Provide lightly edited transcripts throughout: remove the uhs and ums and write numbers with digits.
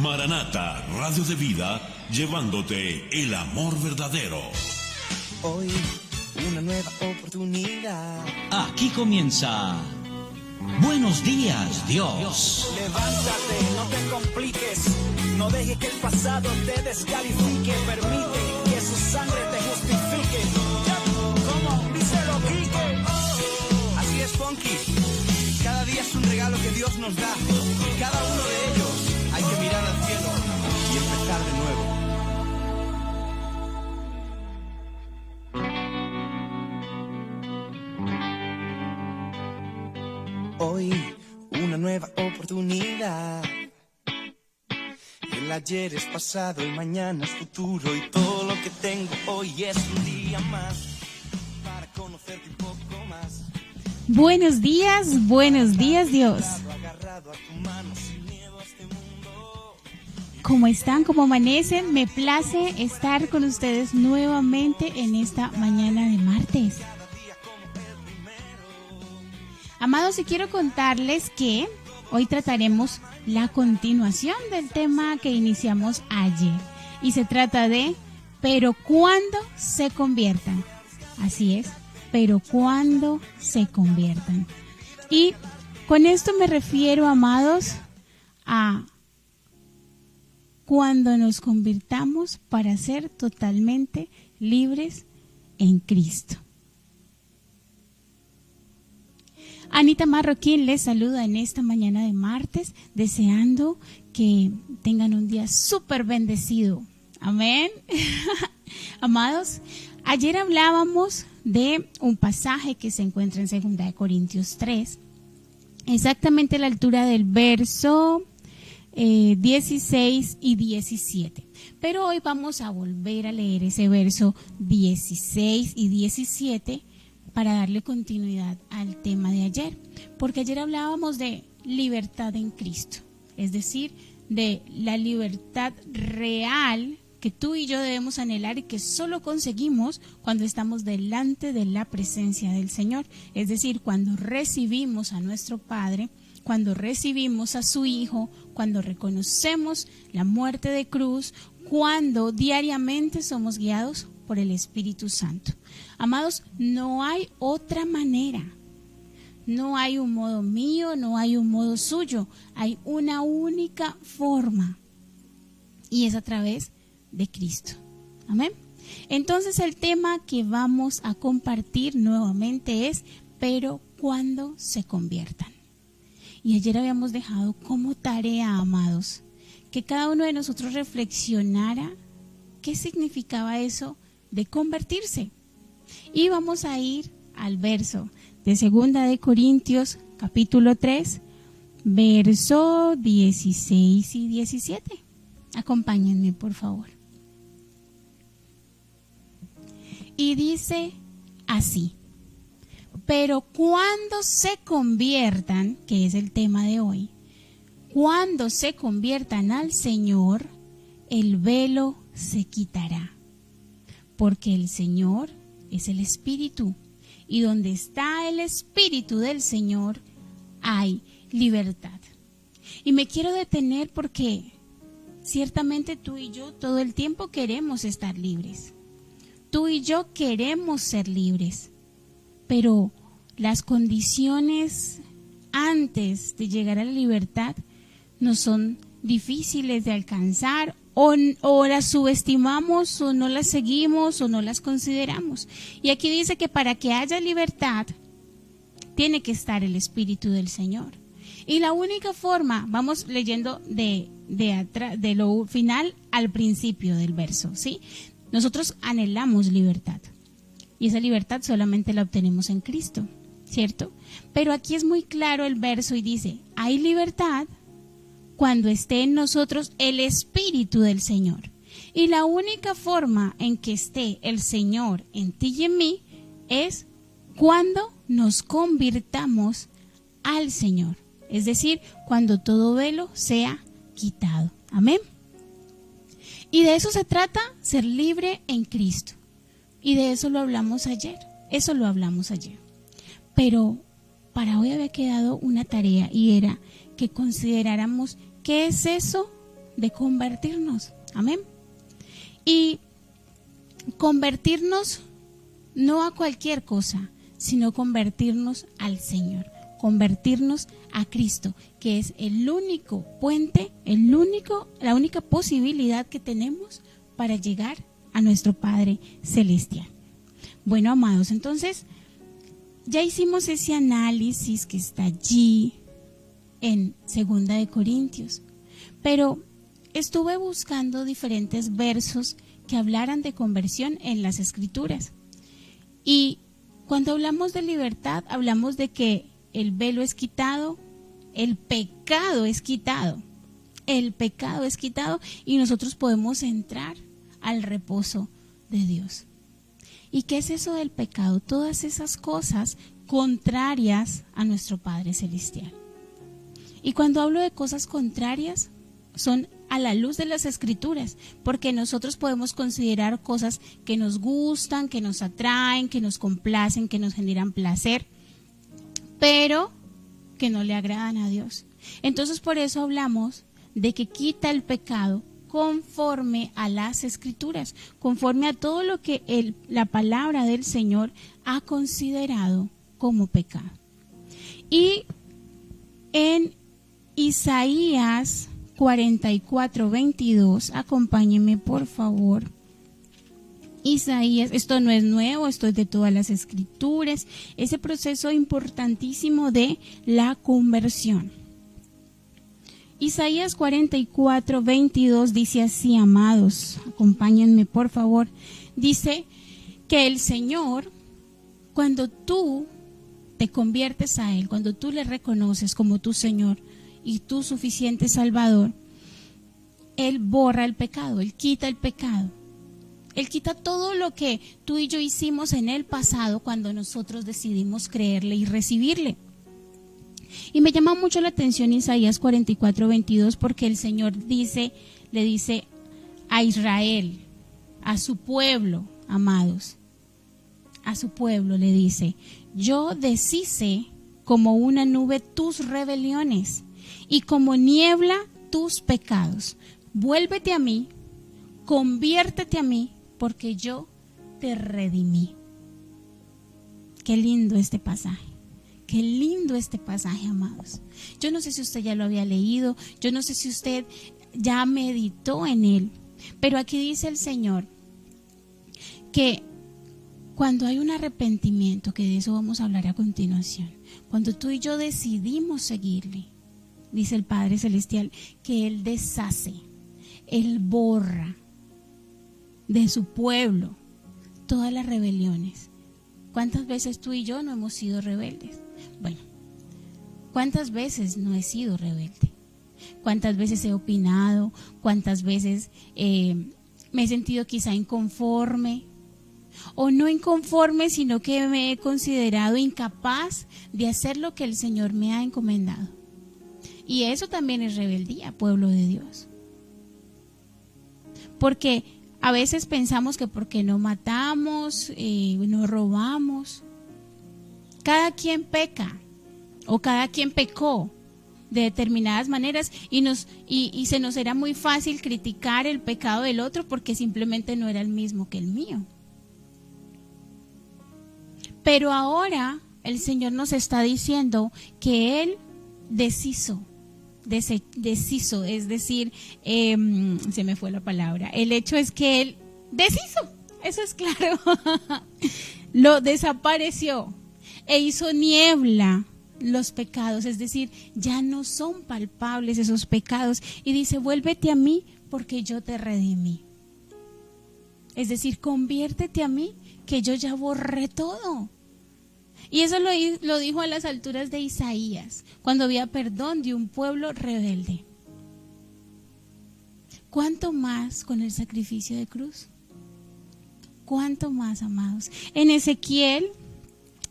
Maranata, Radio de Vida, llevándote el amor verdadero. Hoy, una nueva oportunidad. Aquí comienza Buenos Días, Dios. Levántate, no te compliques. No dejes que el pasado te descalifique. Permite que su sangre te justifique. Como dice lo Quique. Así es, Funky. Cada día es un regalo que Dios nos da. Cada uno de ellos hay que mirar al cielo y empezar de nuevo. Hoy, una nueva oportunidad. El ayer es pasado, el mañana es futuro. Y todo lo que tengo hoy es un día más para conocerte un poco más. Buenos días, Dios. ¿Cómo están? ¿Cómo amanecen? Me place estar con ustedes nuevamente en esta mañana de martes. Amados, y quiero contarles que hoy trataremos la continuación del tema que iniciamos ayer. Y se trata de, pero ¿cuándo se conviertan? Así es, pero ¿cuándo se conviertan? Y con esto me refiero, amados, a cuando nos convirtamos para ser totalmente libres en Cristo. Anita Marroquín les saluda en esta mañana de martes, deseando que tengan un día súper bendecido. Amén. Amados, ayer hablábamos de un pasaje que se encuentra en 2 Corintios 3, exactamente a la altura del verso 16 y 17. Pero hoy vamos a volver a leer ese verso 16 y 17 para darle continuidad al tema de ayer, porque ayer hablábamos de libertad en Cristo, es decir, de la libertad real que tú y yo debemos anhelar y que solo conseguimos cuando estamos delante de la presencia del Señor, es decir, cuando recibimos a nuestro Padre, cuando recibimos a su Hijo, cuando reconocemos la muerte de cruz, cuando diariamente somos guiados por el Espíritu Santo. Amados, no hay otra manera. No hay un modo mío, no hay un modo suyo. Hay una única forma. Y es a través de Cristo. Amén. Entonces el tema que vamos a compartir nuevamente es, pero cuando se conviertan. Y ayer habíamos dejado como tarea, amados, que cada uno de nosotros reflexionara qué significaba eso de convertirse. Y vamos a ir al verso de 2 Corintios capítulo 3, verso 16 y 17. Acompáñenme, por favor. Y dice así: pero cuando se conviertan, que es el tema de hoy, cuando se conviertan al Señor, el velo se quitará. Porque el Señor es el Espíritu, y donde está el Espíritu del Señor hay libertad. Y me quiero detener porque ciertamente tú y yo todo el tiempo queremos estar libres. Tú y yo queremos ser libres, pero las condiciones antes de llegar a la libertad no son difíciles de alcanzar, o las subestimamos, o no las seguimos, o no las consideramos. Y aquí dice que para que haya libertad tiene que estar el Espíritu del Señor. Y la única forma, vamos leyendo de lo final al principio del verso, ¿sí? Nosotros anhelamos libertad, y esa libertad solamente la obtenemos en Cristo, ¿cierto? Pero aquí es muy claro el verso y dice, hay libertad cuando esté en nosotros el Espíritu del Señor. Y la única forma en que esté el Señor en ti y en mí es cuando nos convirtamos al Señor. Es decir, cuando todo velo sea quitado. Amén. Y de eso se trata, ser libre en Cristo. Y de eso lo hablamos ayer. Pero para hoy había quedado una tarea, y era que consideráramos qué es eso de convertirnos. Amén. Y convertirnos no a cualquier cosa, sino convertirnos al Señor, convertirnos a Cristo, que es el único puente, la única posibilidad que tenemos para llegar a nuestro Padre Celestial. Bueno, amados, entonces ya hicimos ese análisis que está allí en 2 de Corintios, pero estuve buscando diferentes versos que hablaran de conversión en las Escrituras. Y cuando hablamos de libertad, hablamos de que el velo es quitado, el pecado es quitado y nosotros podemos entrar al reposo de Dios. ¿Y qué es eso del pecado? Todas esas cosas contrarias a nuestro Padre Celestial. Y cuando hablo de cosas contrarias, son a la luz de las Escrituras, porque nosotros podemos considerar cosas que nos gustan, que nos atraen, que nos complacen, que nos generan placer, pero que no le agradan a Dios. Entonces por eso hablamos de que quita el pecado conforme a las Escrituras, conforme a todo lo que la palabra del Señor ha considerado como pecado. Y en Isaías 44:22, acompáñenme por favor. Isaías, esto no es nuevo, esto es de todas las Escrituras, ese proceso importantísimo de la conversión. Isaías 44:22 dice así, amados, acompáñenme por favor. Dice que el Señor, cuando tú te conviertes a Él, cuando tú le reconoces como tu Señor y tu suficiente Salvador, Él borra el pecado, Él quita el pecado. Él quita todo lo que tú y yo hicimos en el pasado cuando nosotros decidimos creerle y recibirle. Y me llama mucho la atención Isaías 44:22 porque el Señor le dice a Israel, a su pueblo, amados, a su pueblo le dice: yo deshice como una nube tus rebeliones y como niebla tus pecados. Vuélvete a mí, conviértete a mí, porque yo te redimí. Qué lindo este pasaje. Qué lindo este pasaje, amados. Yo no sé si usted ya lo había leído, yo no sé si usted ya meditó en él, pero aquí dice el Señor que cuando hay un arrepentimiento, que de eso vamos a hablar a continuación, cuando tú y yo decidimos seguirle, dice el Padre Celestial, que Él deshace, Él borra de su pueblo todas las rebeliones. ¿Cuántas veces tú y yo no hemos sido rebeldes? Bueno, ¿cuántas veces no he sido rebelde? ¿Cuántas veces he opinado? ¿Cuántas veces me he sentido quizá inconforme? O no inconforme, sino que me he considerado incapaz de hacer lo que el Señor me ha encomendado. Y eso también es rebeldía, pueblo de Dios. Porque a veces pensamos que porque no matamos, no robamos, cada quien peca o cada quien pecó de determinadas maneras y se nos era muy fácil criticar el pecado del otro porque simplemente no era el mismo que el mío. Pero ahora el Señor nos está diciendo que Él deshizo, es decir, se me fue la palabra. El hecho es que Él deshizo, eso es claro, lo desapareció e hizo niebla los pecados, es decir, ya no son palpables esos pecados y dice: vuélvete a mí porque yo te redimí. Es decir, conviértete a mí que yo ya borré todo. Y eso lo dijo a las alturas de Isaías, cuando había perdón de un pueblo rebelde. ¿Cuánto más con el sacrificio de cruz? ¿Cuánto más, amados? En Ezequiel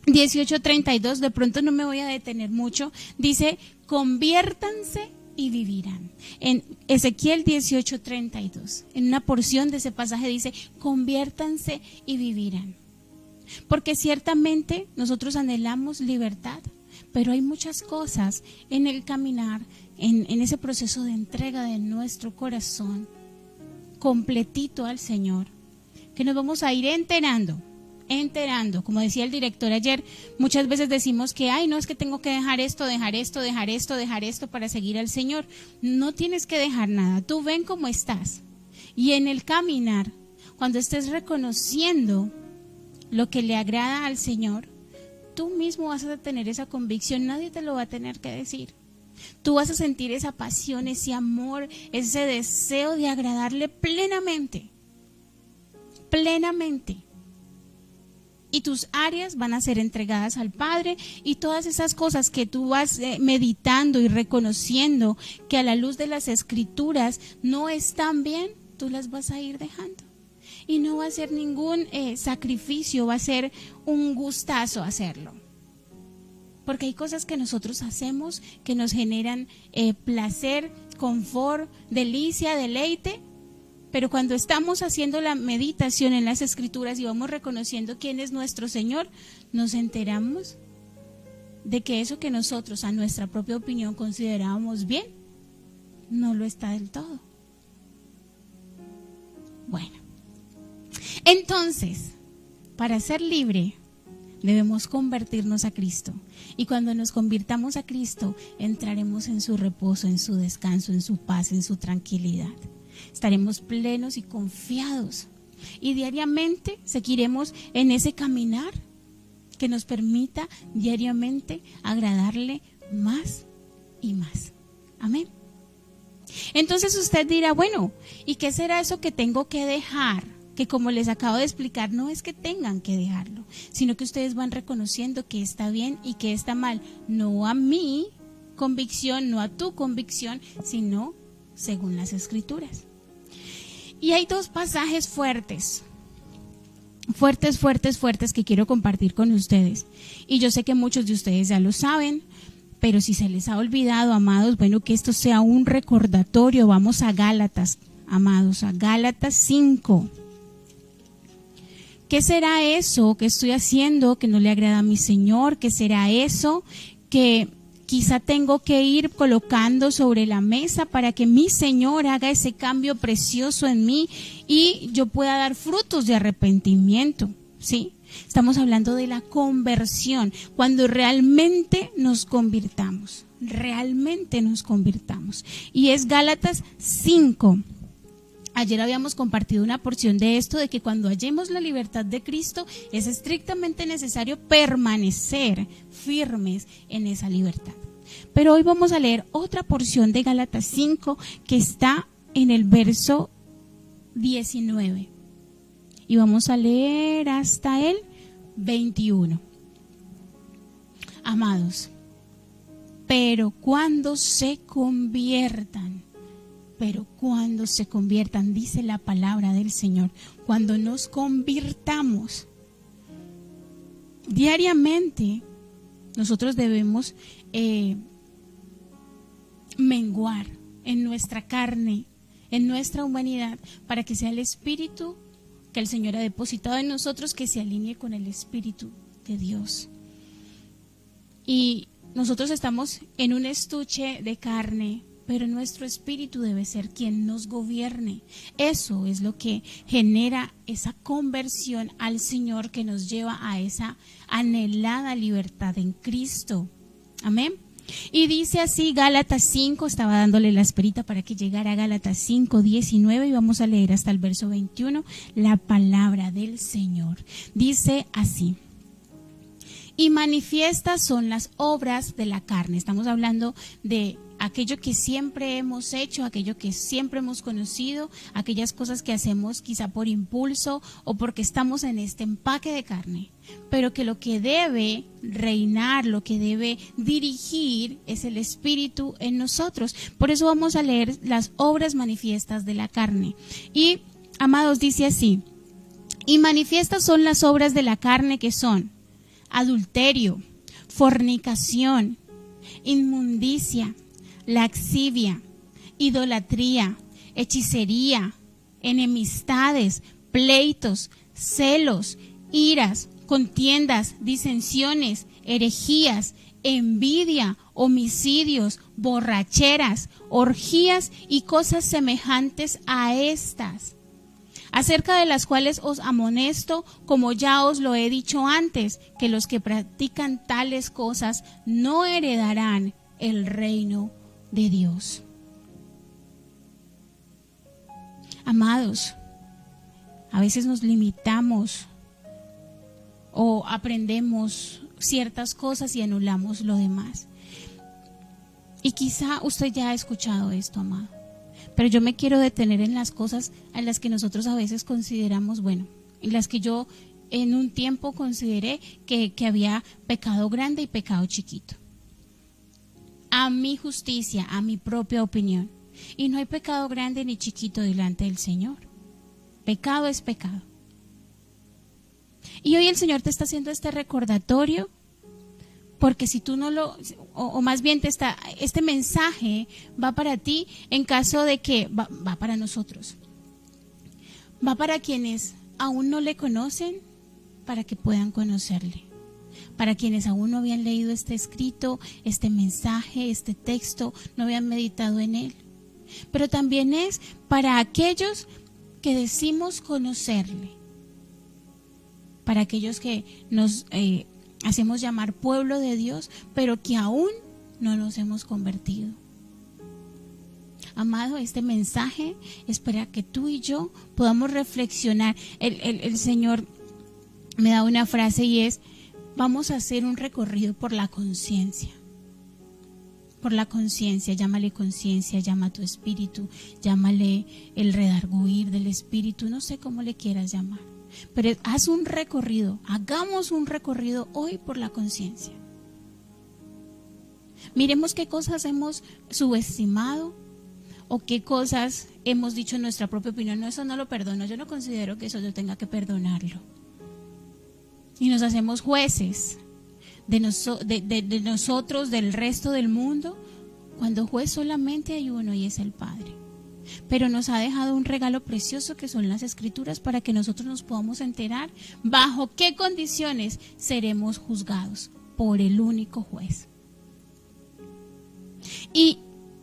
18:32, de pronto no me voy a detener mucho, dice: conviértanse y vivirán. En Ezequiel 18:32, en una porción de ese pasaje dice: conviértanse y vivirán. Porque ciertamente nosotros anhelamos libertad, Pero hay muchas cosas en el caminar, en ese proceso de entrega de nuestro corazón completito al Señor, que nos vamos a ir enterando. Como decía el director ayer, muchas veces decimos que, no, es que tengo que dejar esto para seguir al Señor. No tienes que dejar nada, tú ven cómo estás. Y en el caminar, cuando estés reconociendo lo que le agrada al Señor, tú mismo vas a tener esa convicción, nadie te lo va a tener que decir. Tú vas a sentir esa pasión, ese amor, ese deseo de agradarle plenamente. Y tus áreas van a ser entregadas al Padre, y todas esas cosas que tú vas meditando y reconociendo que a la luz de las Escrituras no están bien, tú las vas a ir dejando. Y no va a ser ningún sacrificio, va a ser un gustazo hacerlo. Porque hay cosas que nosotros hacemos que nos generan placer, confort, delicia, deleite. Pero cuando estamos haciendo la meditación en las Escrituras y vamos reconociendo quién es nuestro Señor, nos enteramos de que eso que nosotros a nuestra propia opinión considerábamos bien, no lo está del todo. Bueno, entonces, para ser libre, debemos convertirnos a Cristo. Y cuando nos convirtamos a Cristo, entraremos en su reposo, en su descanso, en su paz, en su tranquilidad. Estaremos plenos y confiados. Y diariamente seguiremos en ese caminar que nos permita diariamente agradarle más y más. Amén. Entonces usted dirá, bueno, ¿y qué será eso que tengo que dejar? Que como les acabo de explicar, no es que tengan que dejarlo, sino que ustedes van reconociendo que está bien y que está mal. No a mi convicción, no a tu convicción, sino según las Escrituras. Y hay dos pasajes fuertes que quiero compartir con ustedes. Y yo sé que muchos de ustedes ya lo saben, pero si se les ha olvidado, amados, bueno, que esto sea un recordatorio. Vamos a Gálatas, amados, a Gálatas 5. ¿Qué será eso que estoy haciendo que no le agrada a mi Señor? ¿Qué será eso que quizá tengo que ir colocando sobre la mesa para que mi Señor haga ese cambio precioso en mí y yo pueda dar frutos de arrepentimiento? ¿Sí? Estamos hablando de la conversión, cuando realmente nos convirtamos. Y es Gálatas 5. Ayer habíamos compartido una porción de esto, de que cuando hallemos la libertad de Cristo es estrictamente necesario permanecer firmes en esa libertad. Pero hoy vamos a leer otra porción de Gálatas 5 que está en el verso 19. Y vamos a leer hasta el 21. Amados, pero cuando se conviertan, dice la palabra del Señor, cuando nos convirtamos diariamente, nosotros debemos menguar en nuestra carne, en nuestra humanidad, para que sea el Espíritu que el Señor ha depositado en nosotros, que se alinee con el Espíritu de Dios. Y nosotros estamos en un estuche de carne, pero nuestro espíritu debe ser quien nos gobierne. Eso es lo que genera esa conversión al Señor, que nos lleva a esa anhelada libertad en Cristo. Amén. Y dice así Gálatas 5, estaba dándole la esperita para que llegara a Gálatas 5, 19, y vamos a leer hasta el verso 21, la palabra del Señor. Dice así: y manifiestas son las obras de la carne. Estamos hablando de aquello que siempre hemos hecho, aquello que siempre hemos conocido, aquellas cosas que hacemos quizá por impulso o porque estamos en este empaque de carne, pero que lo que debe reinar, lo que debe dirigir es el Espíritu en nosotros. Por eso vamos a leer las obras manifiestas de la carne. Y, amados, dice así: y manifiestas son las obras de la carne, que son adulterio, fornicación, inmundicia, lascivia, idolatría, hechicería, enemistades, pleitos, celos, iras, contiendas, disensiones, herejías, envidia, homicidios, borracheras, orgías y cosas semejantes a estas, acerca de las cuales os amonesto, como ya os lo he dicho antes, que los que practican tales cosas no heredarán el reino de Dios. Amados, a veces nos limitamos o aprendemos ciertas cosas y anulamos lo demás. Y quizá usted ya ha escuchado esto, amado, pero yo me quiero detener en las cosas en las que nosotros a veces consideramos, bueno, en las que yo en un tiempo consideré que había pecado grande y pecado chiquito. A mi justicia, a mi propia opinión. Y no hay pecado grande ni chiquito delante del Señor. Pecado es pecado. Y hoy el Señor te está haciendo este recordatorio, porque si tú no lo, o más bien este mensaje va para ti en caso de que, va para nosotros. Va para quienes aún no le conocen, para que puedan conocerle. Para quienes aún no habían leído este escrito, este mensaje, este texto, no habían meditado en él. Pero también es para aquellos que decimos conocerle, para aquellos que nos hacemos llamar pueblo de Dios, pero que aún no nos hemos convertido. Amado, este mensaje es para que tú y yo podamos reflexionar. El Señor me da una frase y es: vamos a hacer un recorrido por la conciencia. Por la conciencia, llámale conciencia, llama a tu espíritu, llámale el redarguir del espíritu, no sé cómo le quieras llamar. Pero haz un recorrido, hagamos un recorrido hoy por la conciencia. Miremos qué cosas hemos subestimado o qué cosas hemos dicho en nuestra propia opinión. No, eso no lo perdono, yo no considero que eso yo tenga que perdonarlo. Y nos hacemos jueces de nosotros, del resto del mundo, cuando juez solamente hay uno y es el Padre. Pero nos ha dejado un regalo precioso que son las Escrituras para que nosotros nos podamos enterar bajo qué condiciones seremos juzgados por el único juez. Y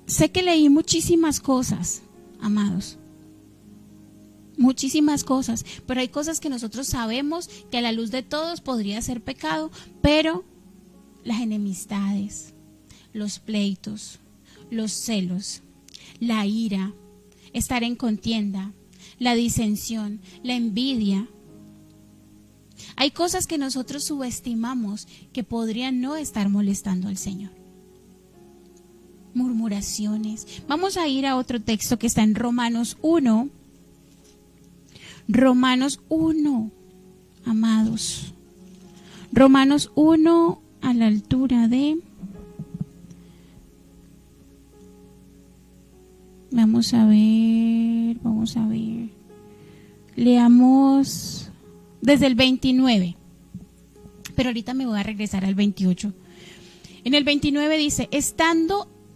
sé que leí muchísimas cosas, amados, muchísimas cosas, pero hay cosas que nosotros sabemos que a la luz de todos podría ser pecado, pero las enemistades, los pleitos, los celos, la ira, estar en contienda, la disensión, la envidia. Hay cosas que nosotros subestimamos que podrían no estar molestando al Señor. Murmuraciones. Vamos a ir a otro texto que está en Romanos 1. Romanos 1, amados. Romanos 1 a la altura de... Vamos a ver. Leamos desde el 29. Pero ahorita me voy a regresar al 28. En el 29 dice,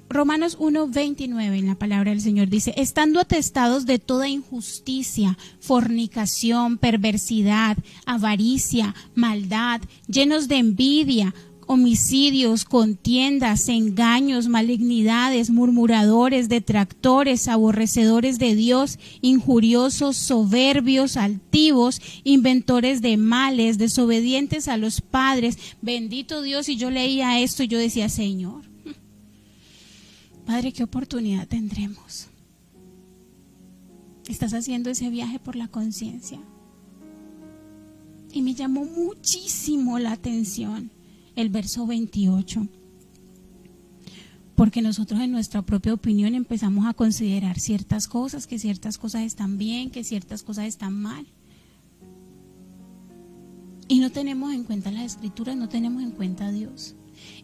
Romanos 1:29 en la palabra del Señor dice: estando atestados de toda injusticia, fornicación, perversidad, avaricia, maldad, llenos de envidia, homicidios, contiendas, engaños, malignidades, murmuradores, detractores, aborrecedores de Dios, injuriosos, soberbios, altivos, inventores de males, desobedientes a los padres. Bendito Dios. Y yo leía esto y yo decía: Señor, Padre, ¿qué oportunidad tendremos? Estás haciendo ese viaje por la conciencia. Y me llamó muchísimo la atención el verso 28. Porque nosotros en nuestra propia opinión empezamos a considerar ciertas cosas, que ciertas cosas están bien, que ciertas cosas están mal. Y no tenemos en cuenta las Escrituras, no tenemos en cuenta a Dios.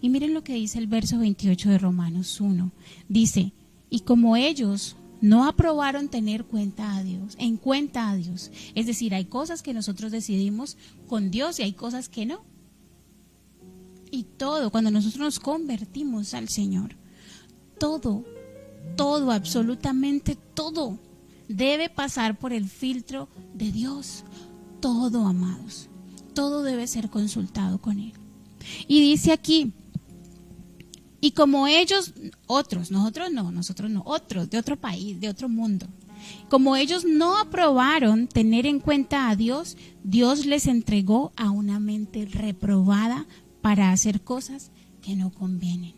Y miren lo que dice el verso 28 de Romanos 1. Dice: y como ellos no aprobaron tener en cuenta a Dios. Es decir, hay cosas que nosotros decidimos con Dios y hay cosas que no. Y todo, cuando nosotros nos convertimos al Señor, todo, absolutamente todo, debe pasar por el filtro de Dios. Todo, amados, todo debe ser consultado con Él. Y dice aquí, y como ellos, otros de otro país, de otro mundo, como ellos no aprobaron tener en cuenta a Dios, Dios les entregó a una mente reprobada para hacer cosas que no convienen.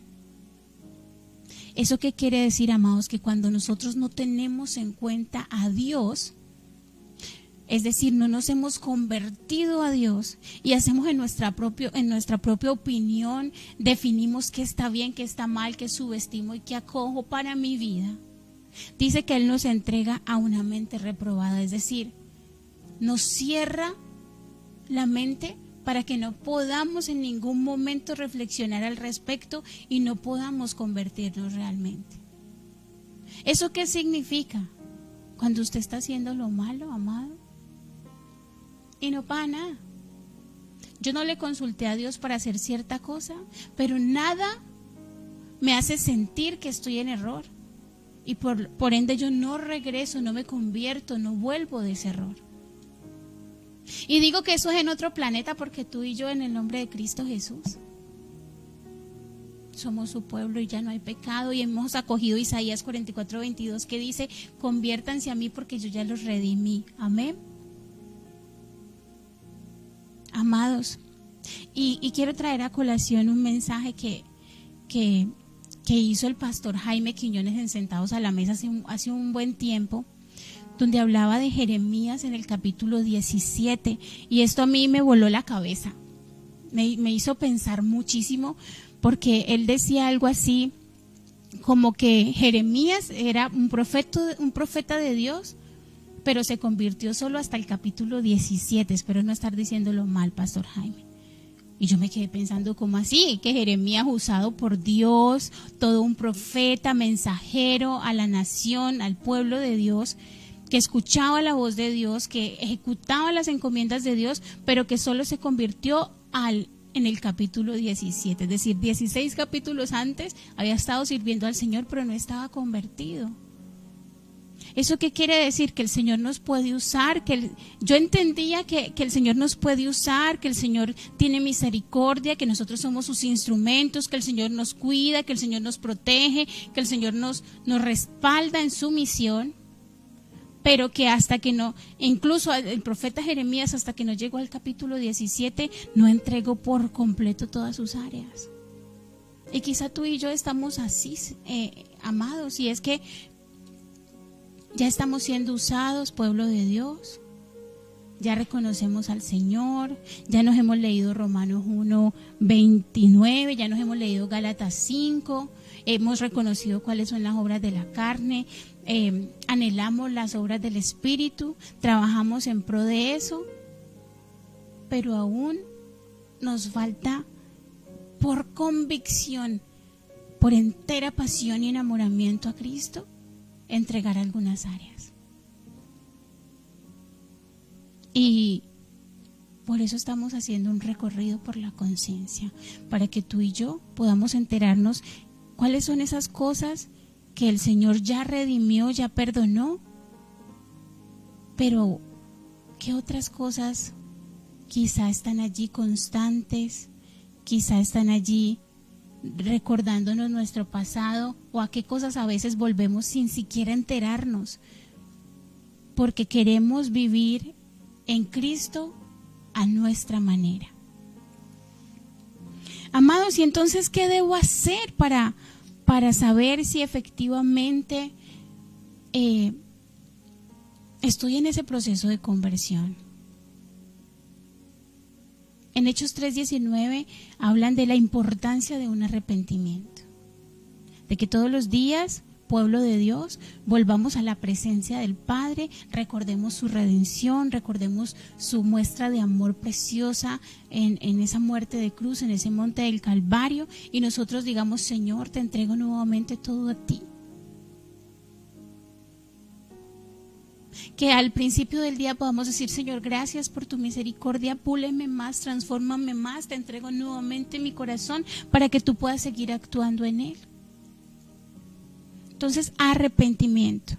¿Eso qué quiere decir, amados? Que cuando nosotros no tenemos en cuenta a Dios, es decir, no nos hemos convertido a Dios y hacemos en nuestra propia opinión, definimos qué está bien, qué está mal, qué subestimo y qué acojo para mi vida. Dice que Él nos entrega a una mente reprobada, es decir, nos cierra la mente para que no podamos en ningún momento reflexionar al respecto y no podamos convertirnos realmente. ¿Eso qué significa? Cuando usted está haciendo lo malo, amado, y no pasa nada. Yo no le consulté a Dios para hacer cierta cosa, pero nada me hace sentir que estoy en error. Y por ende yo no regreso, no me convierto, no vuelvo de ese error. Y digo que eso es en otro planeta porque tú y yo, en el nombre de Cristo Jesús, somos su pueblo y ya no hay pecado, y hemos acogido Isaías 44:22 que dice: conviértanse a mí porque yo ya los redimí. Amén. Amados, y quiero traer a colación un mensaje que hizo el pastor Jaime Quiñones en Sentados a la Mesa hace un buen tiempo, donde hablaba de Jeremías en el capítulo 17, y esto a mí me voló la cabeza, me hizo pensar muchísimo, porque él decía algo así como que Jeremías era un profeta de Dios, pero se convirtió solo hasta el capítulo 17, espero no estar diciéndolo mal, pastor Jaime. Y yo me quedé pensando, ¿cómo así? Que Jeremías, usado por Dios, todo un profeta, mensajero a la nación, al pueblo de Dios, que escuchaba la voz de Dios, que ejecutaba las encomiendas de Dios, pero que solo se convirtió en el capítulo 17, es decir, 16 capítulos antes había estado sirviendo al Señor, pero no estaba convertido. ¿Eso qué quiere decir? Que el Señor nos puede usar, yo entendía que el Señor nos puede usar, que el Señor tiene misericordia, que nosotros somos sus instrumentos, que el Señor nos cuida, que el Señor nos protege, que el Señor nos respalda en su misión, pero que hasta que no, incluso el profeta Jeremías, hasta que no llegó al capítulo 17, no entregó por completo todas sus áreas. Y quizá tú y yo estamos así, amados, y es que ya estamos siendo usados, pueblo de Dios. Ya reconocemos al Señor, ya nos hemos leído Romanos 1:29, ya nos hemos leído Gálatas 5, hemos reconocido cuáles son las obras de la carne, anhelamos las obras del Espíritu, trabajamos en pro de eso, pero aún nos falta, por convicción, por entera pasión y enamoramiento a Cristo, entregar algunas áreas. Y por eso estamos haciendo un recorrido por la conciencia, para que tú y yo podamos enterarnos cuáles son esas cosas que el Señor ya redimió, ya perdonó, pero qué otras cosas quizá están allí constantes, quizá están allí recordándonos nuestro pasado, o a qué cosas a veces volvemos sin siquiera enterarnos, porque queremos vivir en Cristo a nuestra manera. Amados, y entonces, ¿qué debo hacer para saber si efectivamente estoy en ese proceso de conversión? En Hechos 3:19 hablan de la importancia de un arrepentimiento, de que todos los días, pueblo de Dios, volvamos a la presencia del Padre, recordemos su redención, recordemos su muestra de amor preciosa en esa muerte de cruz, en ese monte del Calvario, y nosotros digamos: Señor, te entrego nuevamente todo a ti. Que al principio del día podamos decir: Señor, gracias por tu misericordia, púleme más, transfórmame más, te entrego nuevamente mi corazón para que tú puedas seguir actuando en él. Entonces, arrepentimiento.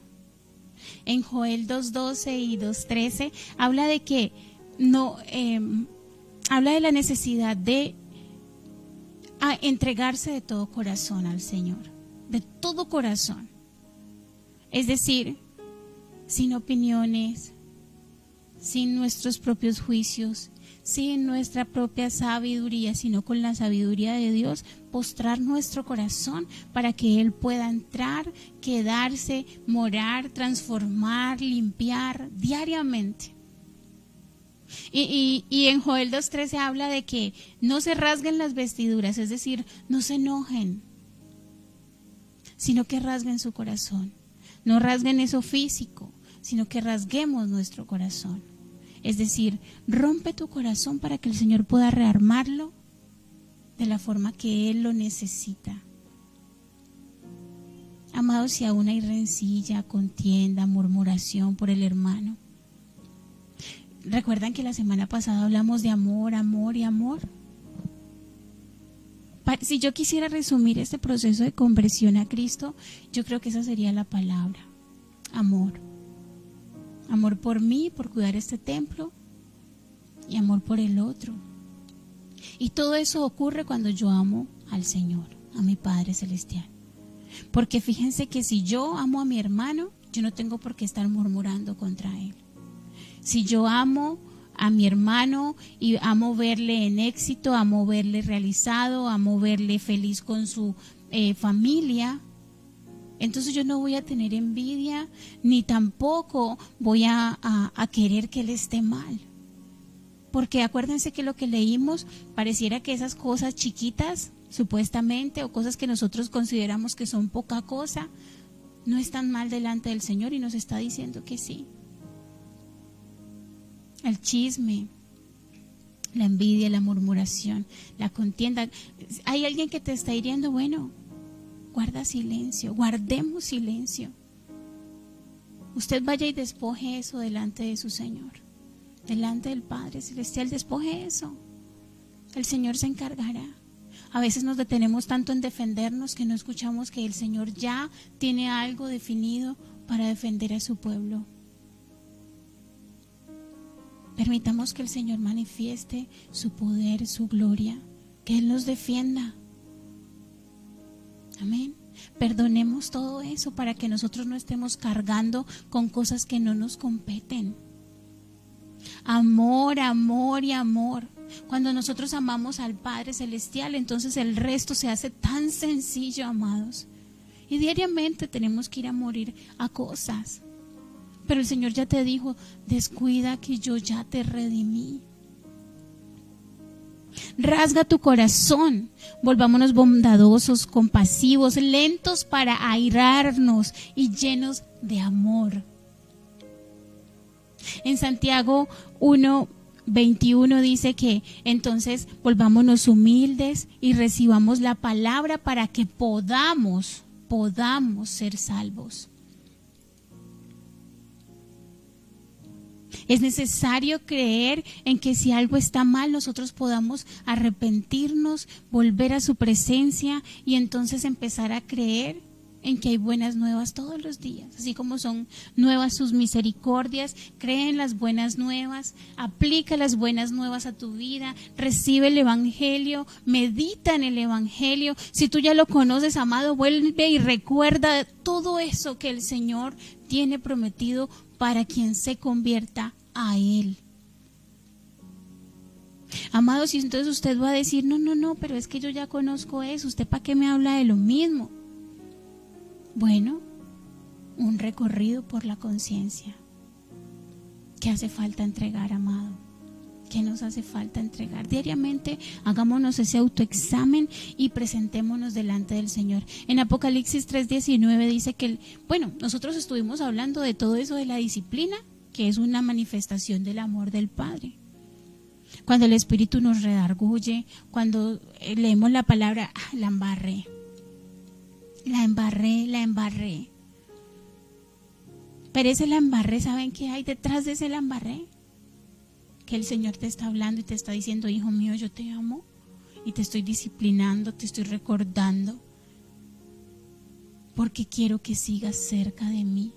En Joel 2:12 y 2:13 habla de que habla de la necesidad de a entregarse de todo corazón al Señor, de todo corazón. Es decir, sin opiniones, sin nuestros propios juicios, sin nuestra propia sabiduría, sino con la sabiduría de Dios, postrar nuestro corazón para que Él pueda entrar, quedarse, morar, transformar, limpiar diariamente. Y en Joel 2:13 habla de que no se rasguen las vestiduras, es decir, no se enojen, sino que rasguen su corazón. No rasguen eso físico, sino que rasguemos nuestro corazón. Es decir, rompe tu corazón para que el Señor pueda rearmarlo de la forma que Él lo necesita. Amados, si aún hay rencilla, contienda, murmuración por el hermano. ¿Recuerdan que la semana pasada hablamos de amor, amor y amor? Si yo quisiera resumir este proceso de conversión a Cristo, yo creo que esa sería la palabra: amor. Amor por mí, por cuidar este templo, y amor por el otro. Y todo eso ocurre cuando yo amo al Señor, a mi Padre Celestial. Porque fíjense que si yo amo a mi hermano, yo no tengo por qué estar murmurando contra él. Si yo amo a mi hermano y amo verle en éxito, amo verle realizado, amo verle feliz con su familia, entonces yo no voy a tener envidia, ni tampoco voy a querer que él esté mal. Porque acuérdense que lo que leímos pareciera que esas cosas chiquitas, supuestamente, o cosas que nosotros consideramos que son poca cosa, no están mal delante del Señor, y nos está diciendo que sí. El chisme, la envidia, la murmuración, la contienda. ¿Hay alguien que te está hiriendo? Bueno, guarda silencio, guardemos silencio. Usted vaya y despoje eso delante de su Señor, delante del Padre Celestial, despoje eso. El Señor se encargará. A veces nos detenemos tanto en defendernos que no escuchamos que el Señor ya tiene algo definido para defender a su pueblo. Permitamos que el Señor manifieste su poder, su gloria, que Él nos defienda. Amén. Perdonemos todo eso para que nosotros no estemos cargando con cosas que no nos competen. Amor, amor y amor. Cuando nosotros amamos al Padre Celestial, entonces el resto se hace tan sencillo, amados. Y diariamente tenemos que ir a morir a cosas. Pero el Señor ya te dijo: descuida que yo ya te redimí. Rasga tu corazón, volvámonos bondadosos, compasivos, lentos para airarnos y llenos de amor. En Santiago 1:21 dice que entonces volvámonos humildes y recibamos la palabra para que podamos ser salvos. Es necesario creer en que si algo está mal, nosotros podamos arrepentirnos, volver a su presencia y entonces empezar a creer en que hay buenas nuevas todos los días. Así como son nuevas sus misericordias, cree en las buenas nuevas, aplica las buenas nuevas a tu vida, recibe el Evangelio, medita en el Evangelio. Si tú ya lo conoces, amado, vuelve y recuerda todo eso que el Señor tiene prometido para quien se convierta a Él. Amados, y entonces usted va a decir: no, pero es que yo ya conozco eso, ¿usted para qué me habla de lo mismo? Bueno, un recorrido por la conciencia. ¿Qué hace falta entregar, amado? ¿Qué nos hace falta entregar? Diariamente hagámonos ese autoexamen y presentémonos delante del Señor. En Apocalipsis 3:19 dice que, nosotros estuvimos hablando de todo eso de la disciplina, que es una manifestación del amor del Padre. Cuando el Espíritu nos redarguye, cuando leemos la palabra, la embarré. Pero ese la embarré, ¿saben qué hay detrás de ese la embarré? Que el Señor te está hablando y te está diciendo: hijo mío, yo te amo y te estoy disciplinando, te estoy recordando, porque quiero que sigas cerca de mí,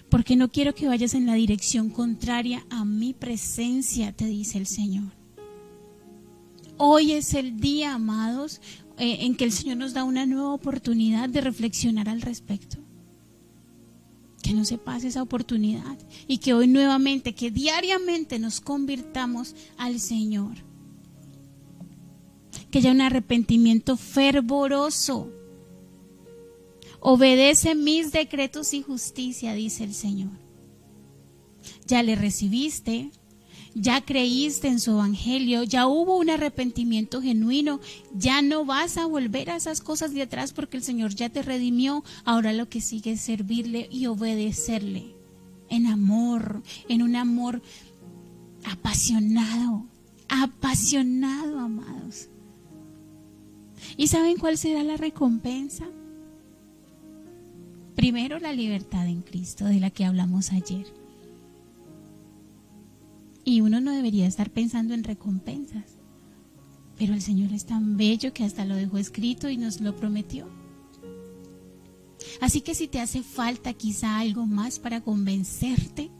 porque no quiero que vayas en la dirección contraria a mi presencia, te dice el Señor. Hoy es el día, amados, en que el Señor nos da una nueva oportunidad de reflexionar al respecto. Que no se pase esa oportunidad y que hoy nuevamente, que diariamente nos convirtamos al Señor. Que haya un arrepentimiento fervoroso. Obedece mis decretos y justicia, dice el Señor. Ya le recibiste, ya creíste en su evangelio, ya hubo un arrepentimiento genuino, ya no vas a volver a esas cosas de atrás porque el Señor ya te redimió. Ahora lo que sigue es servirle y obedecerle en amor, en un amor apasionado, amados. ¿Y saben cuál será la recompensa? Primero, la libertad en Cristo, de la que hablamos ayer. Y uno no debería estar pensando en recompensas, pero el Señor es tan bello que hasta lo dejó escrito y nos lo prometió. Así que si te hace falta quizá algo más para convencerte,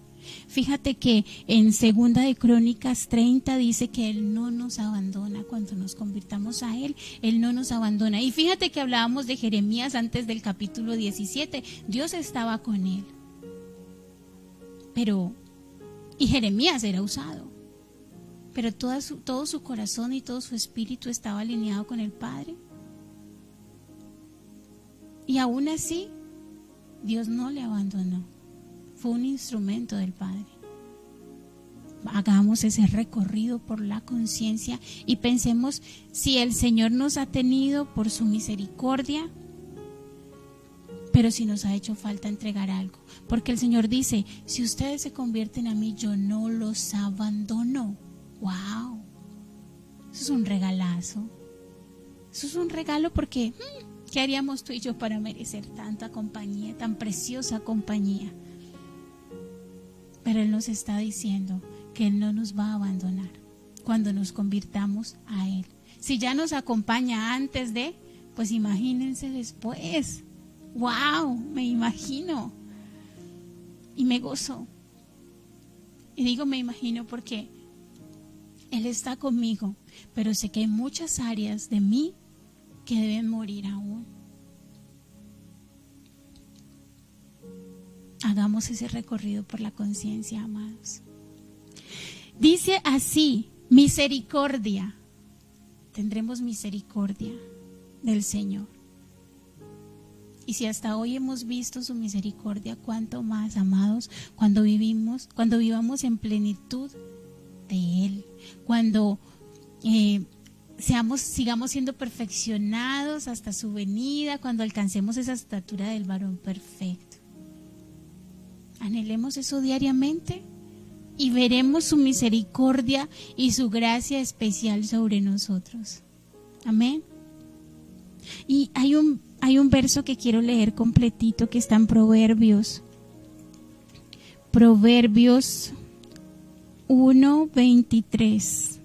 fíjate que en 2 de Crónicas 30 dice que Él no nos abandona cuando nos convirtamos a Él. Él no nos abandona. Y fíjate que hablábamos de Jeremías antes del capítulo 17. Dios estaba con él. Y Jeremías era usado. Pero todo su corazón y todo su espíritu estaba alineado con el Padre. Y aún así, Dios no le abandonó. Fue un instrumento del Padre. Hagamos ese recorrido por la conciencia y pensemos si el Señor nos ha tenido por su misericordia, pero si nos ha hecho falta entregar algo. Porque el Señor dice, si ustedes se convierten a mí, yo no los abandono. ¡Wow! Eso es un regalazo. Eso es un regalo porque, ¿qué haríamos tú y yo para merecer tanta compañía, tan preciosa compañía? Pero Él nos está diciendo que Él no nos va a abandonar cuando nos convirtamos a Él. Si ya nos acompaña antes de, pues imagínense después. ¡Wow! Me imagino. Y me gozo. Y digo me imagino porque Él está conmigo, pero sé que hay muchas áreas de mí que deben morir aún. Hagamos ese recorrido por la conciencia, amados. Dice así, misericordia. Tendremos misericordia del Señor. Y si hasta hoy hemos visto su misericordia, cuánto más, amados, cuando vivamos en plenitud de Él, cuando sigamos siendo perfeccionados hasta su venida, cuando alcancemos esa estatura del varón perfecto. Anhelemos eso diariamente y veremos su misericordia y su gracia especial sobre nosotros. Amén. Y hay un verso que quiero leer completito que está en Proverbios. Proverbios 1:23.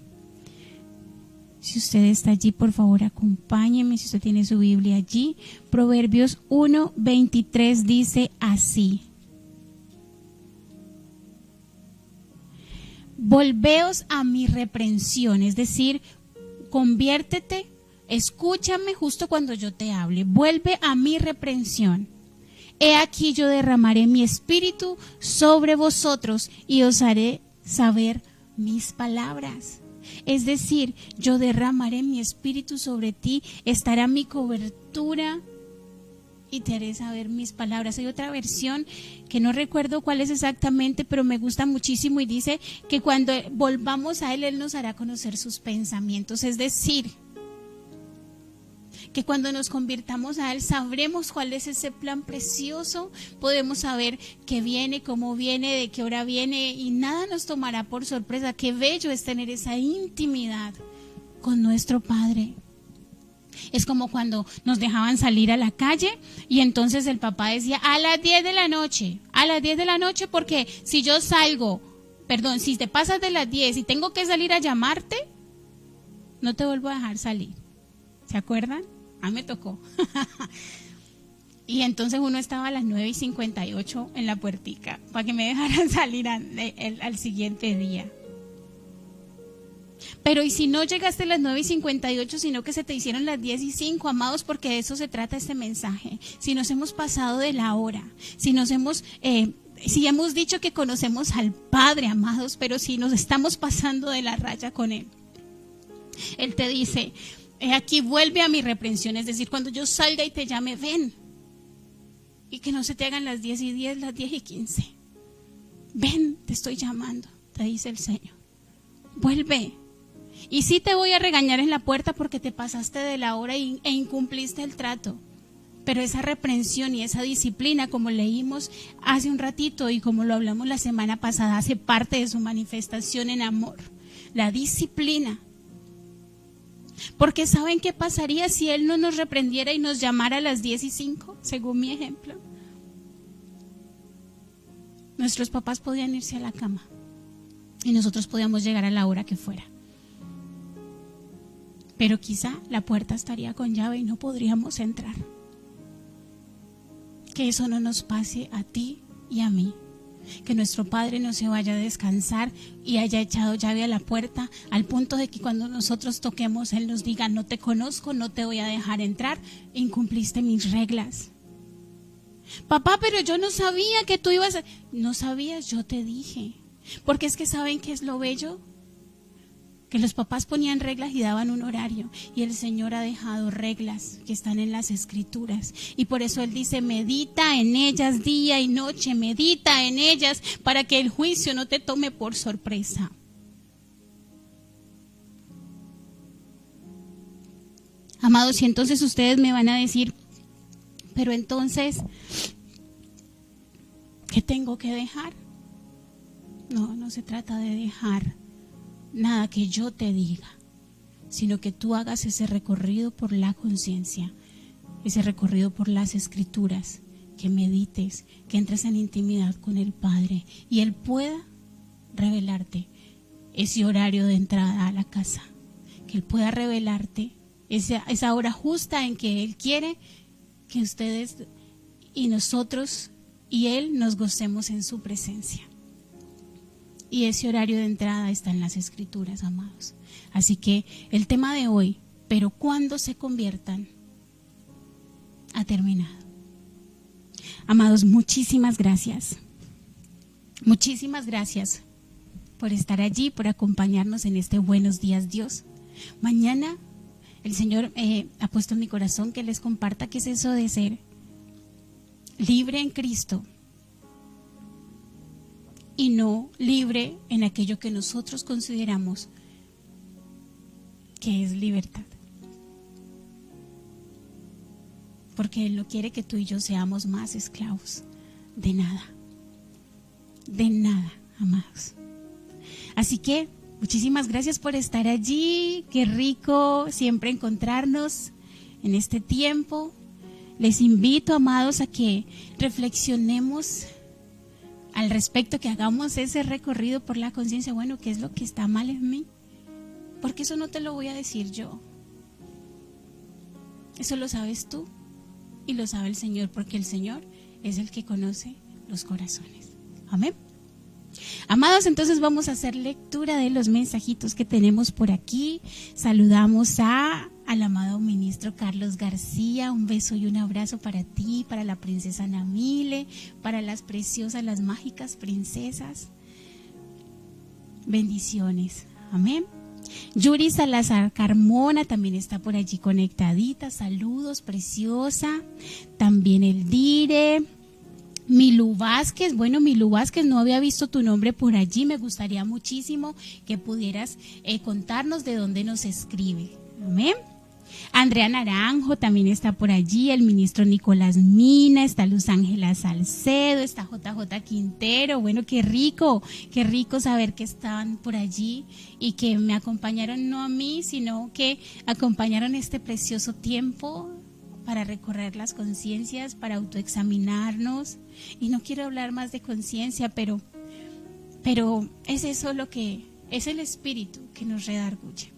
Si usted está allí, por favor, acompáñeme. Si usted tiene su Biblia allí. Proverbios 1:23 dice así. Volveos a mi reprensión, es decir, conviértete, escúchame justo cuando yo te hable, vuelve a mi reprensión. He aquí yo derramaré mi espíritu sobre vosotros y os haré saber mis palabras. Es decir, yo derramaré mi espíritu sobre ti, estará mi cobertura y te haré saber mis palabras. Hay otra versión que no recuerdo cuál es exactamente, pero me gusta muchísimo y dice que cuando volvamos a Él, Él nos hará conocer sus pensamientos. Es decir, que cuando nos convirtamos a Él sabremos cuál es ese plan precioso, podemos saber qué viene, cómo viene, de qué hora viene y nada nos tomará por sorpresa. Qué bello es tener esa intimidad con nuestro Padre. Es como cuando nos dejaban salir a la calle y entonces el papá decía a las 10 de la noche, porque si yo salgo, si te pasas de las 10 y tengo que salir a llamarte, no te vuelvo a dejar salir. ¿Se acuerdan? A mí me tocó. Y entonces uno estaba a las 9:58 en la puertica para que me dejaran salir al siguiente día. Pero ¿y si no llegaste a las 9:58, sino que se te hicieron las 10:05, amados? Porque de eso se trata este mensaje. Si nos hemos pasado de la hora, si hemos dicho que conocemos al Padre, amados, pero si nos estamos pasando de la raya con Él. Él te dice, aquí vuelve a mi reprensión, es decir, cuando yo salga y te llame, ven. Y que no se te hagan las 10:10, las 10:15. Ven, te estoy llamando, te dice el Señor. Vuelve. Y sí te voy a regañar en la puerta porque te pasaste de la hora e incumpliste el trato. Pero esa reprensión y esa disciplina, como leímos hace un ratito y como lo hablamos la semana pasada, hace parte de su manifestación en amor. La disciplina. Porque ¿saben qué pasaría si Él no nos reprendiera y nos llamara a las 10:05, según mi ejemplo? Nuestros papás podían irse a la cama y nosotros podíamos llegar a la hora que fuera. Pero quizá la puerta estaría con llave y no podríamos entrar. Que eso no nos pase a ti y a mí. Que nuestro Padre no se vaya a descansar y haya echado llave a la puerta al punto de que cuando nosotros toquemos Él nos diga, no te conozco, no te voy a dejar entrar, incumpliste mis reglas. Papá, pero yo no sabía que tú ibas a... No sabías, yo te dije. Porque es que ¿saben qué es lo bello? Que los papás ponían reglas y daban un horario, y el Señor ha dejado reglas que están en las Escrituras, y por eso Él dice, medita en ellas día y noche, medita en ellas para que el juicio no te tome por sorpresa. Amados, y entonces ustedes me van a decir, pero entonces, ¿qué tengo que dejar? No se trata de dejar nada que yo te diga, sino que tú hagas ese recorrido por la conciencia, ese recorrido por las Escrituras, que medites, que entres en intimidad con el Padre y Él pueda revelarte ese horario de entrada a la casa, que Él pueda revelarte esa hora justa en que Él quiere que ustedes y nosotros y Él nos gocemos en su presencia. Y ese horario de entrada está en las Escrituras, amados. Así que el tema de hoy, pero cuando se conviertan, ha terminado. Amados, muchísimas gracias. Muchísimas gracias por estar allí, por acompañarnos en este Buenos Días, Dios. Mañana el Señor ha puesto en mi corazón que les comparta qué es eso de ser libre en Cristo y no libre en aquello que nosotros consideramos que es libertad. Porque Él no quiere que tú y yo seamos más esclavos de nada, amados. Así que muchísimas gracias por estar allí. Qué rico siempre encontrarnos en este tiempo. Les invito, amados, a que reflexionemos al respecto, que hagamos ese recorrido por la conciencia. Bueno, ¿qué es lo que está mal en mí? Porque eso no te lo voy a decir yo. Eso lo sabes tú y lo sabe el Señor, porque el Señor es el que conoce los corazones. Amén. Amados, entonces vamos a hacer lectura de los mensajitos que tenemos por aquí. Saludamos al amado ministro Carlos García. Un beso y un abrazo para ti, para la princesa Namile, para las preciosas, las mágicas princesas. Bendiciones. Amén. Yuri Salazar Carmona también está por allí conectadita. Saludos, preciosa. También el Dire. Milú Vázquez, bueno, Milú Vázquez, no había visto tu nombre por allí, me gustaría muchísimo que pudieras contarnos de dónde nos escribe. Amén. Andrea Naranjo también está por allí, el ministro Nicolás Mina, está Luz Ángela Salcedo, está JJ Quintero. Bueno, qué rico saber que estaban por allí y que me acompañaron, no a mí, sino que acompañaron este precioso tiempo para recorrer las conciencias, para autoexaminarnos. Y no quiero hablar más de conciencia, pero es eso lo que es, el espíritu que nos redarguye.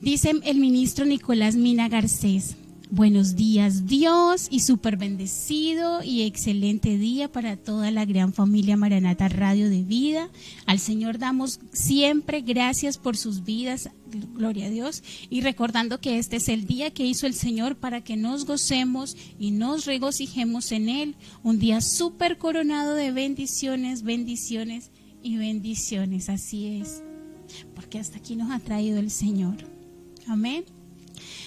Dice el ministro Nicolás Mina Garcés: Buenos días, Dios, y súper bendecido y excelente día para toda la gran familia Maranata Radio de Vida. Al Señor damos siempre gracias por sus vidas, gloria a Dios, y recordando que este es el día que hizo el Señor para que nos gocemos y nos regocijemos en Él. Un día súper coronado de bendiciones, bendiciones y bendiciones. Así es, porque hasta aquí nos ha traído el Señor. Amén.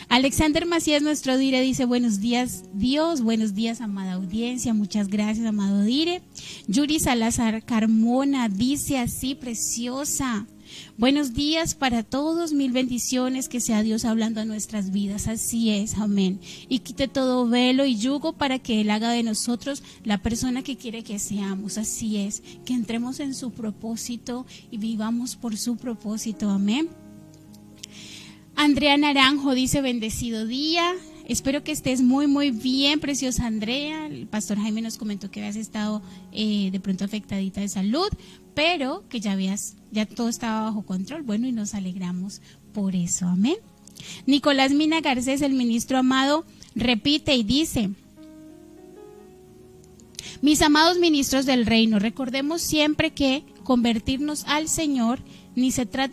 Alexander Macías, nuestro Dire, dice: buenos días, Dios, buenos días, amada audiencia, muchas gracias, amado Dire. Yuri Salazar Carmona dice así, preciosa: buenos días para todos, mil bendiciones, que sea Dios hablando a nuestras vidas. Así es, amén. Y quite todo velo y yugo para que Él haga de nosotros la persona que quiere que seamos. Así es, que entremos en su propósito y vivamos por su propósito, amén. Andrea Naranjo dice: bendecido día, espero que estés muy muy bien, preciosa Andrea. El pastor Jaime nos comentó que habías estado de pronto afectadita de salud, pero que ya todo estaba bajo control. Bueno, y nos alegramos por eso, amén. Nicolás Mina Garcés, el ministro amado, repite y dice: mis amados ministros del reino, recordemos siempre que convertirnos al Señor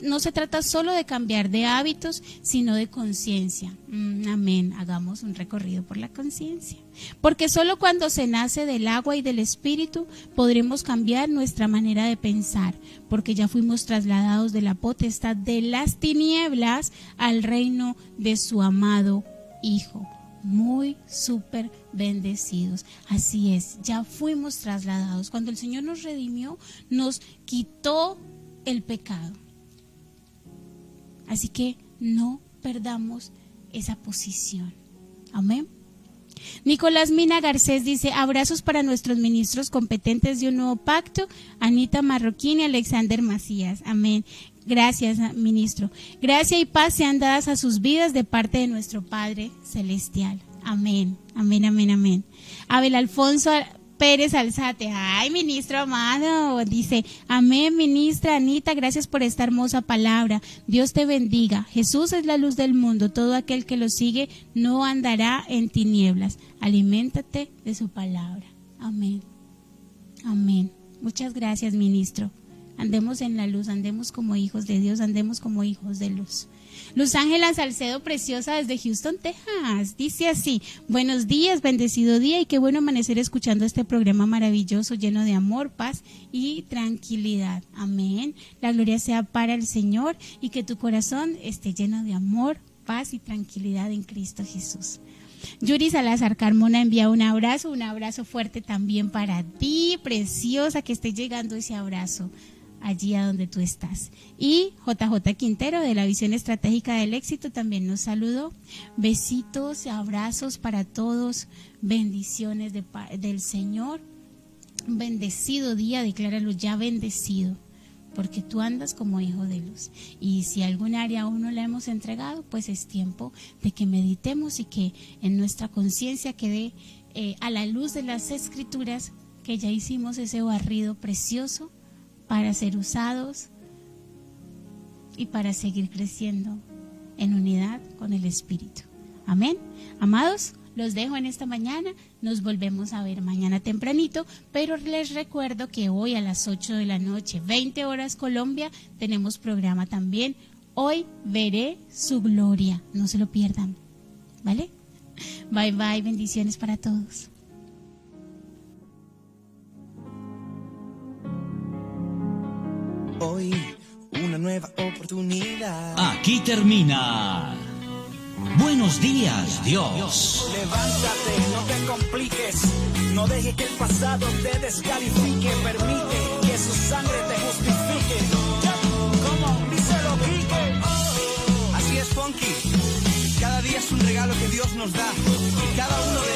no se trata solo de cambiar de hábitos, sino de conciencia. Amén. Hagamos un recorrido por la conciencia. Porque solo cuando se nace del agua y del Espíritu podremos cambiar nuestra manera de pensar, porque ya fuimos trasladados de la potestad de las tinieblas al reino de su amado Hijo. Muy súper bendecidos. Así es, ya fuimos trasladados. Cuando el Señor nos redimió, nos quitó el pecado. Así que no perdamos esa posición. Amén. Nicolás Mina Garcés dice: abrazos para nuestros ministros competentes de un nuevo pacto, Anita Marroquín y Alexander Macías. Amén. Gracias, ministro. Gracia y paz sean dadas a sus vidas de parte de nuestro Padre Celestial. Amén. Amén, amén, amén. Abel Alfonso Pérez Alzate: ay, ministro amado, dice: amén, ministra Anita, gracias por esta hermosa palabra. Dios te bendiga. Jesús es la luz del mundo. Todo aquel que lo sigue no andará en tinieblas. Aliméntate de su palabra. Amén. Amén. Muchas gracias, ministro. Andemos en la luz, andemos como hijos de Dios, andemos como hijos de luz. Luz Ángela Salcedo, preciosa, desde Houston, Texas, dice así: buenos días, bendecido día, y qué bueno amanecer escuchando este programa maravilloso, lleno de amor, paz y tranquilidad. Amén. La gloria sea para el Señor y que tu corazón esté lleno de amor, paz y tranquilidad en Cristo Jesús. Yuri Salazar Carmona envía un abrazo fuerte también para ti, preciosa, que esté llegando ese abrazo allí a donde tú estás. Y JJ Quintero, de la Visión Estratégica del Éxito, también nos saludó. Besitos, abrazos para todos, bendiciones del Señor. Un bendecido día, decláralo ya bendecido, porque tú andas como hijo de luz. Y si algún área aún no la hemos entregado, pues es tiempo de que meditemos y que en nuestra conciencia quede a la luz de las Escrituras que ya hicimos ese barrido precioso para ser usados y para seguir creciendo en unidad con el Espíritu. Amén. Amados, los dejo en esta mañana. Nos volvemos a ver mañana tempranito, pero les recuerdo que hoy a las 8 de la noche, 20 horas Colombia, tenemos programa también. Hoy veré su gloria. No se lo pierdan. ¿Vale? Bye bye. Bendiciones para todos. Hoy, una nueva oportunidad. Aquí termina Buenos Días, Dios. Levántate, no te compliques. No dejes que el pasado te descalifique. Permite que su sangre te justifique. Como díselo, Quique. Así es, Funky. Cada día es un regalo que Dios nos da. Y cada uno de